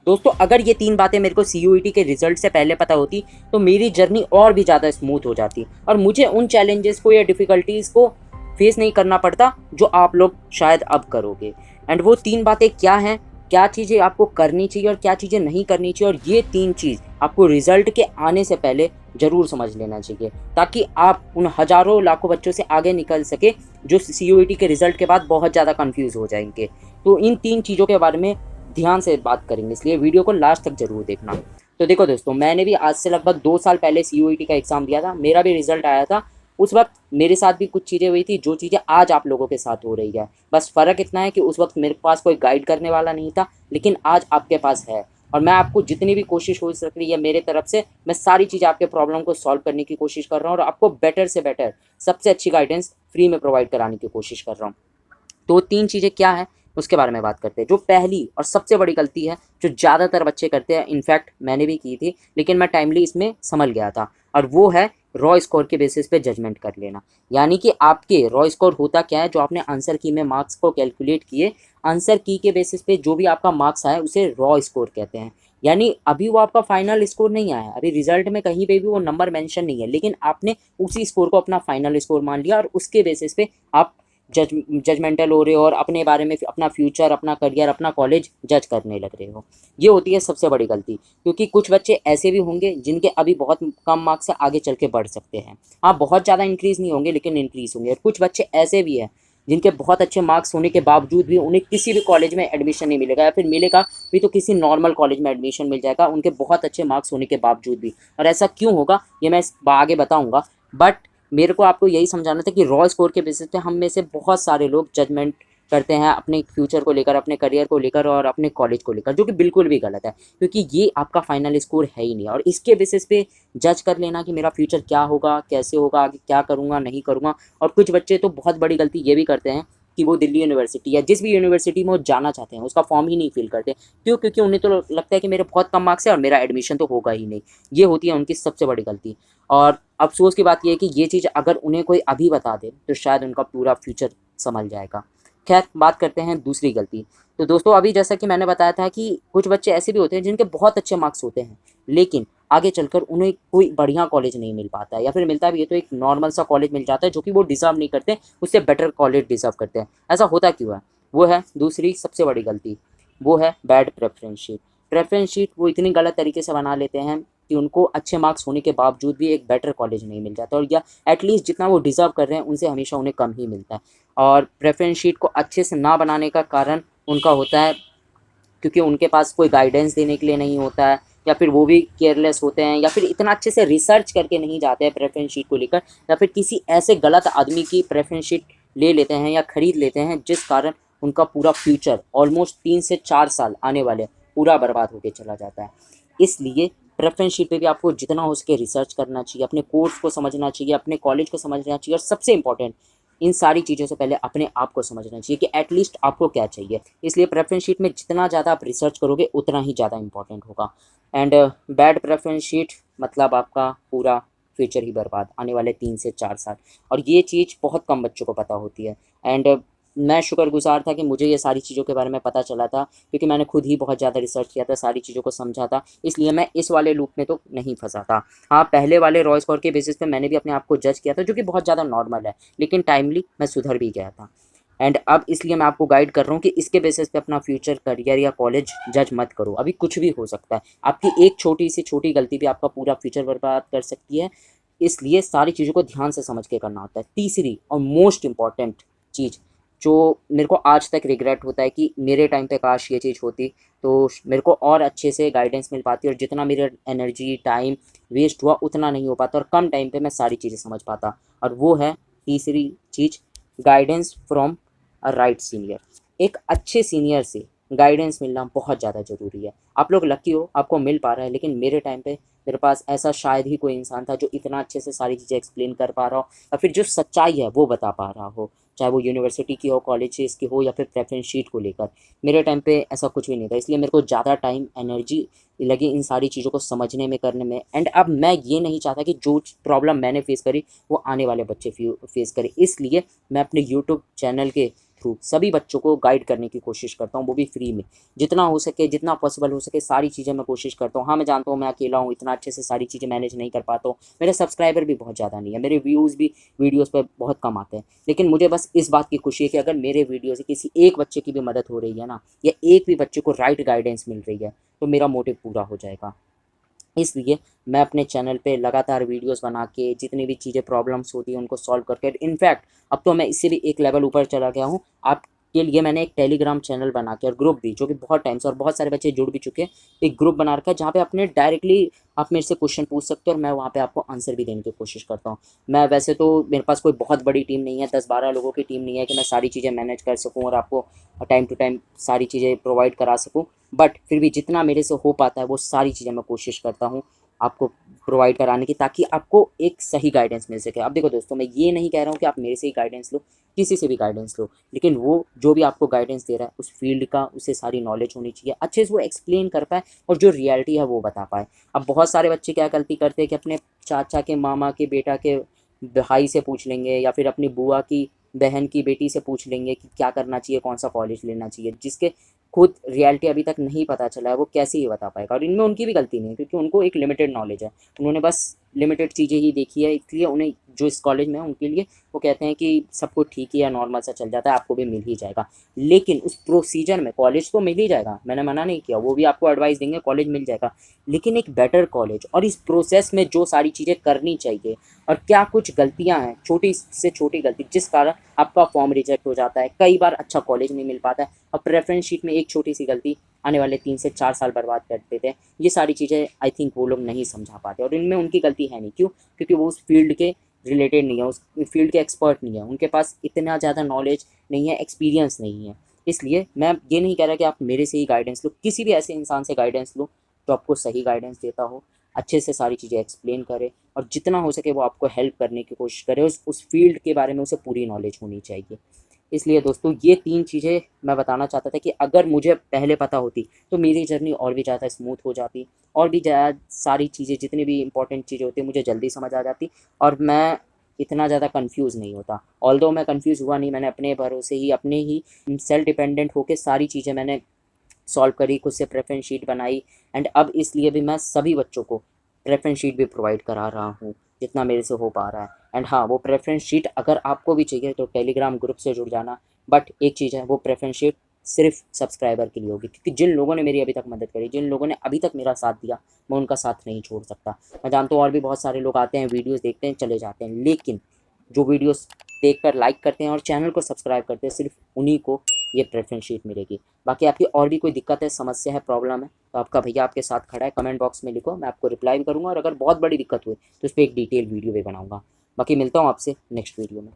दोस्तों अगर ये 3 बातें मेरे को सीयूईटी के रिजल्ट से पहले पता होती तो मेरी जर्नी और भी ज़्यादा स्मूथ हो जाती और मुझे उन चैलेंजेस को या डिफ़िकल्टीज़ को फेस नहीं करना पड़ता जो आप लोग शायद अब करोगे। एंड वो 3 बातें क्या हैं, क्या चीज़ें आपको करनी चाहिए और क्या चीज़ें नहीं करनी चाहिए, और ये 3 चीज़ आपको रिजल्ट के आने से पहले ज़रूर समझ लेना चाहिए, ताकि आप उन हज़ारों लाखों बच्चों से आगे निकल सके जो सीयूईटी के रिजल्ट के बाद बहुत ज़्यादा कन्फ्यूज़ हो जाएंगे। तो इन 3 चीज़ों के बारे में ध्यान से बात करेंगे, इसलिए वीडियो को लास्ट तक जरूर देखना। तो देखो दोस्तों, मैंने भी आज से लगभग 2 साल पहले सीयूईटी का एग्ज़ाम दिया था, मेरा भी रिजल्ट आया था। उस वक्त मेरे साथ भी कुछ चीज़ें हुई थी जो चीज़ें आज आप लोगों के साथ हो रही है। बस फ़र्क इतना है कि उस वक्त मेरे पास कोई गाइड करने वाला नहीं था, लेकिन आज आपके पास है। और मैं आपको जितनी भी कोशिश हो सक रही है मेरे तरफ से, मैं सारी चीज़ आपके प्रॉब्लम को सॉल्व करने की कोशिश कर रहा हूँ और आपको बेटर से बेटर, सबसे अच्छी गाइडेंस फ्री में प्रोवाइड कराने की कोशिश कर रहा हूँ। तो 3 चीज़ें क्या हैं उसके बारे में बात करते हैं। जो पहली और सबसे बड़ी गलती है जो ज़्यादातर बच्चे करते हैं, इनफैक्ट मैंने भी की थी, लेकिन मैं टाइमली इसमें संभल गया था, और वो है रॉ स्कोर के बेसिस पे जजमेंट कर लेना। यानी कि आपके रॉ स्कोर होता क्या है, जो आपने आंसर की में मार्क्स को कैलकुलेट किए, आंसर की के बेसिस पे जो भी आपका मार्क्स आया उसे रॉ स्कोर कहते हैं। यानी अभी वो आपका फाइनल स्कोर नहीं आया, अभी रिजल्ट में कहीं पे भी वो नंबर मेंशन नहीं है, लेकिन आपने उसी स्कोर को अपना फाइनल स्कोर मान लिया और उसके बेसिस पे आप जजमेंटल हो रहे हो और अपने बारे में, अपना फ्यूचर, अपना करियर, अपना कॉलेज जज करने लग रहे हो। ये होती है सबसे बड़ी गलती, क्योंकि कुछ बच्चे ऐसे भी होंगे जिनके अभी बहुत कम मार्क्स से आगे चल के बढ़ सकते हैं। हाँ, बहुत ज़्यादा इंक्रीज़ नहीं होंगे लेकिन इंक्रीज़ होंगे। और कुछ बच्चे ऐसे भी हैं जिनके बहुत अच्छे मार्क्स होने के बावजूद भी उन्हें किसी भी कॉलेज में एडमिशन नहीं मिलेगा, या फिर मिलेगा भी तो किसी नॉर्मल कॉलेज में एडमिशन मिल जाएगा उनके बहुत अच्छे मार्क्स होने के बावजूद भी। और ऐसा क्यों होगा ये मैं आगे बताऊँगा, बट मेरे को आपको यही समझाना था कि रॉ स्कोर के बेसिस पे हम में से बहुत सारे लोग जजमेंट करते हैं अपने फ्यूचर को लेकर, अपने करियर को लेकर और अपने कॉलेज को लेकर, जो कि बिल्कुल भी गलत है, क्योंकि ये आपका फाइनल स्कोर है ही नहीं। और इसके बेसिस पे जज कर लेना कि मेरा फ्यूचर क्या होगा, कैसे होगा, आगे क्या करूँगा, नहीं करूँगा। और कुछ बच्चे तो बहुत बड़ी गलती ये भी करते हैं कि वो दिल्ली यूनिवर्सिटी या जिस भी यूनिवर्सिटी में वो जाना चाहते हैं उसका फॉर्म ही नहीं फिल करते। क्यों? क्योंकि उन्हें तो लगता है कि मेरे बहुत कम मार्क्स है और मेरा एडमिशन तो होगा ही नहीं। ये होती है उनकी सबसे बड़ी गलती। और अफ़सोस की बात ये है कि ये चीज़ अगर उन्हें कोई अभी बता दे तो शायद उनका पूरा फ्यूचर सँभल जाएगा। खैर, बात करते हैं दूसरी गलती। तो दोस्तों, अभी जैसा कि मैंने बताया था कि कुछ बच्चे ऐसे भी होते हैं जिनके बहुत अच्छे मार्क्स होते हैं, लेकिन आगे चलकर उन्हें कोई बढ़िया कॉलेज नहीं मिल पाता है, या फिर मिलता भी है तो एक नॉर्मल सा कॉलेज मिल जाता है जो कि वो डिज़र्व नहीं करते, उससे बेटर कॉलेज डिज़र्व करते हैं। ऐसा होता क्यों है? वो है दूसरी सबसे बड़ी गलती, वो है bad preference sheet. Preference sheet वो इतनी गलत तरीके से बना लेते हैं कि उनको अच्छे मार्क्स होने के बावजूद भी एक बेटर कॉलेज नहीं मिल जाता, और या एटलीस्ट जितना वो डिज़र्व कर रहे हैं उनसे हमेशा उन्हें कम ही मिलता है। और प्रेफ़रेंस शीट को अच्छे से ना बनाने का कारण उनका होता है क्योंकि उनके पास कोई गाइडेंस देने के लिए नहीं होता है, या फिर वो भी केयरलेस होते हैं, या फिर इतना अच्छे से रिसर्च करके नहीं जाते हैं प्रेफ़रेंस शीट को लेकर, या फिर किसी ऐसे गलत आदमी की प्रेफ़रेंस शीट ले लेते हैं या ख़रीद लेते हैं जिस कारण उनका पूरा फ्यूचर ऑलमोस्ट 3 से 4 साल आने वाले पूरा बर्बाद होके चला जाता है। इसलिए प्रेफ़रेंस शीट पे भी आपको जितना हो सके रिसर्च करना चाहिए, अपने कोर्स को समझना चाहिए, अपने कॉलेज को समझना चाहिए, और सबसे इम्पोर्टेंट, इन सारी चीज़ों से पहले अपने आप को समझना चाहिए कि एटलीस्ट आपको क्या चाहिए। इसलिए प्रेफ़रेंस शीट में जितना ज़्यादा आप रिसर्च करोगे उतना ही ज़्यादा इम्पोर्टेंट होगा। एंड बैड प्रेफ़रेंस शीट मतलब आपका पूरा फ्यूचर ही बर्बाद आने वाले 3 से 4 साल, और ये चीज़ बहुत कम बच्चों को पता होती है। एंड मैं शुक्रगुज़ार था कि मुझे ये सारी चीज़ों के बारे में पता चला था, क्योंकि मैंने खुद ही बहुत ज़्यादा रिसर्च किया था, सारी चीज़ों को समझा था, इसलिए मैं इस वाले लूप में तो नहीं फँसा था। हाँ, पहले वाले रॉ स्कोर के बेसिस पे मैंने भी अपने आप को जज किया था, जो कि बहुत ज़्यादा नॉर्मल है, लेकिन टाइमली मैं सुधर भी गया था। एंड अब इसलिए मैं आपको गाइड कर रहा हूँ कि इसके बेसिस पे अपना फ्यूचर, करियर या कॉलेज जज मत करो। अभी कुछ भी हो सकता है, आपकी एक छोटी से छोटी गलती भी आपका पूरा फ्यूचर बर्बाद कर सकती है, इसलिए सारी चीज़ों को ध्यान से समझ के करना होता है। तीसरी और मोस्ट इम्पॉर्टेंट चीज़ जो मेरे को आज तक रिग्रेट होता है कि मेरे टाइम पे काश ये चीज़ होती तो मेरे को और अच्छे से गाइडेंस मिल पाती, और जितना मेरा एनर्जी, टाइम वेस्ट हुआ उतना नहीं हो पाता, और कम टाइम पे मैं सारी चीज़ें समझ पाता। और वो है तीसरी चीज़, guidance from a right senior. एक अच्छे सीनियर से गाइडेंस मिलना बहुत ज़्यादा ज़रूरी है। आप लोग लकी हो, आपको मिल पा रहा है, लेकिन मेरे टाइम पे मेरे पास ऐसा शायद ही कोई इंसान था जो इतना अच्छे से सारी चीज़ें एक्सप्लेन कर पा रहा हो, या फिर जो सच्चाई है वो बता पा रहा हो, चाहे वो यूनिवर्सिटी की हो, कॉलेजेस की हो, या फिर प्रेफरेंस शीट को लेकर। मेरे टाइम पे ऐसा कुछ भी नहीं था, इसलिए मेरे को ज़्यादा टाइम, एनर्जी लगी इन सारी चीज़ों को समझने में, करने में। एंड अब मैं ये नहीं चाहता कि जो प्रॉब्लम मैंने फेस करी वो आने वाले बच्चे फेस करें, इसलिए मैं अपने यूट्यूब चैनल के थ्रू सभी बच्चों को गाइड करने की कोशिश करता हूँ, वो भी फ्री में। जितना हो सके, जितना पॉसिबल हो सके, सारी चीज़ें मैं कोशिश करता हूँ। हाँ, मैं जानता हूँ मैं अकेला हूँ, इतना अच्छे से सारी चीज़ें मैनेज नहीं कर पाता हूँ, मेरे सब्सक्राइबर भी बहुत ज़्यादा नहीं है, मेरे व्यूज़ भी वीडियोज़ पर बहुत कम आते हैं, लेकिन मुझे बस इस बात की खुशी है कि अगर मेरे वीडियो से किसी एक बच्चे की भी मदद हो रही है ना, या एक भी बच्चे को राइट गाइडेंस मिल रही है, तो मेरा मोटिव पूरा हो जाएगा। इसलिए मैं अपने चैनल पे लगातार वीडियोस बना के जितनी भी चीज़ें प्रॉब्लम्स होती हैं उनको सॉल्व करके, इनफैक्ट अब तो मैं इससे भी एक लेवल ऊपर चला गया हूँ। आपके लिए मैंने एक टेलीग्राम चैनल बना के और ग्रुप भी, जो कि बहुत टाइम से और बहुत सारे बच्चे जुड़ भी चुके हैं, एक ग्रुप बना रखा है जहाँ पे अपने डायरेक्टली आप मेरे से क्वेश्चन पूछ सकते हो और मैं वहाँ पे आपको आंसर भी देने की कोशिश करता हूँ। मैं वैसे तो, मेरे पास कोई बहुत बड़ी टीम नहीं है, 10-12 लोगों की टीम नहीं है कि मैं सारी चीज़ें मैनेज कर सकूँ और आपको टाइम टू टाइम सारी चीज़ें प्रोवाइड करा सकूँ, बट फिर भी जितना मेरे से हो पाता है वो सारी चीज़ें मैं कोशिश करता हूँ आपको प्रोवाइड कराने की, ताकि आपको एक सही गाइडेंस मिल सके। अब देखो दोस्तों, मैं ये नहीं कह रहा हूँ कि आप मेरे से ही गाइडेंस लो, किसी से भी गाइडेंस लो, लेकिन वो जो भी आपको गाइडेंस दे रहा है उस फील्ड का उसे सारी नॉलेज होनी चाहिए, अच्छे से वो एक्सप्लेन कर पाए और जो रियलिटी है वो बता पाए। अब बहुत सारे बच्चे क्या गलती करते हैं कि अपने चाचा के, मामा के बेटा के भाई से पूछ लेंगे, या फिर अपनी बुआ की बहन की बेटी से पूछ लेंगे कि क्या करना चाहिए, कौन सा कॉलेज लेना चाहिए, जिसके खुद रियलिटी अभी तक नहीं पता चला है, वो कैसे ही बता पाएगा। और इनमें उनकी भी गलती नहीं है, क्योंकि उनको एक लिमिटेड नॉलेज है, उन्होंने बस लिमिटेड चीज़ें ही देखी है, इसलिए उन्हें जो इस कॉलेज में है उनके लिए वो कहते हैं कि सब कुछ ठीक ही है, नॉर्मल सा चल जाता है, आपको भी मिल ही जाएगा। लेकिन उस प्रोसीजर में कॉलेज तो मिल ही जाएगा, मैंने मना नहीं किया, वो भी आपको एडवाइस देंगे, कॉलेज मिल जाएगा, लेकिन एक बेटर कॉलेज और इस प्रोसेस में जो सारी चीज़ें करनी चाहिए और क्या कुछ गलतियां हैं, छोटी से छोटी गलती जिस कारण आपका फॉर्म रिजेक्ट हो जाता है, कई बार अच्छा कॉलेज नहीं मिल पाता है, और प्रेफरेंस शीट में एक छोटी सी गलती आने वाले 3 से 4 साल बर्बाद कर देते हैं। ये सारी चीज़ें आई थिंक वो लोग नहीं समझा पाते, और इनमें उनकी गलती है नहीं। क्यों? क्योंकि वो उस फील्ड के रिलेटेड नहीं है, उस फील्ड के एक्सपर्ट नहीं है, उनके पास इतना ज़्यादा नॉलेज नहीं है, एक्सपीरियंस नहीं है। इसलिए मैं ये नहीं कह रहा कि आप मेरे से ही गाइडेंस लो, किसी भी ऐसे इंसान से गाइडेंस लो जो आपको सही गाइडेंस देता हो, अच्छे से सारी चीज़ें एक्सप्लेन करे, और जितना हो सके वो आपको हेल्प करने की कोशिश करे, उस फील्ड के बारे में उसे पूरी नॉलेज होनी चाहिए। इसलिए दोस्तों, ये 3 चीज़ें मैं बताना चाहता था कि अगर मुझे पहले पता होती तो मेरी जर्नी और भी ज़्यादा स्मूथ हो जाती, और भी ज़्यादा सारी चीज़ें, जितनी भी इंपॉर्टेंट चीज़ें होती हैं मुझे जल्दी समझ आ जाती, और मैं इतना ज़्यादा कंफ्यूज नहीं होता। ऑल्दो मैं कंफ्यूज हुआ नहीं, मैंने अपने भरोसे ही, अपने ही सेल्फ डिपेंडेंट होकर सारी चीज़ें मैंने सॉल्व करी, खुद से प्रेफरेंस शीट बनाई, एंड अब इसलिए भी मैं सभी बच्चों को प्रेफरेंस शीट भी प्रोवाइड करा रहा हूँ जितना मेरे से हो पा रहा है। एंड हाँ, वो प्रेफरेंस शीट अगर आपको भी चाहिए तो टेलीग्राम ग्रुप से जुड़ जाना, बट एक चीज़ है, वो प्रेफरेंस शीट सिर्फ सब्सक्राइबर के लिए होगी, क्योंकि जिन लोगों ने मेरी अभी तक मदद करी, जिन लोगों ने अभी तक मेरा साथ दिया, मैं उनका साथ नहीं छोड़ सकता। मैं जानता हूँ और भी बहुत सारे लोग आते हैं, वीडियोज़ देखते हैं, चले जाते हैं, लेकिन जो वीडियोज़ देखकर लाइक करते हैं और चैनल को सब्सक्राइब करते हैं, सिर्फ उन्हीं को ये प्रेफरेंस शीट मिलेगी। बाकी आपकी और भी कोई दिक्कत है, समस्या है, प्रॉब्लम है, तो आपका भैया आपके साथ खड़ा है, कमेंट बॉक्स में लिखो, मैं आपको रिप्लाई भी करूँगा, और अगर बहुत बड़ी दिक्कत हुई तो उस पर एक डिटेल वीडियो भी बनाऊँगा। बाकी मिलता हूँ आपसे नेक्स्ट वीडियो में।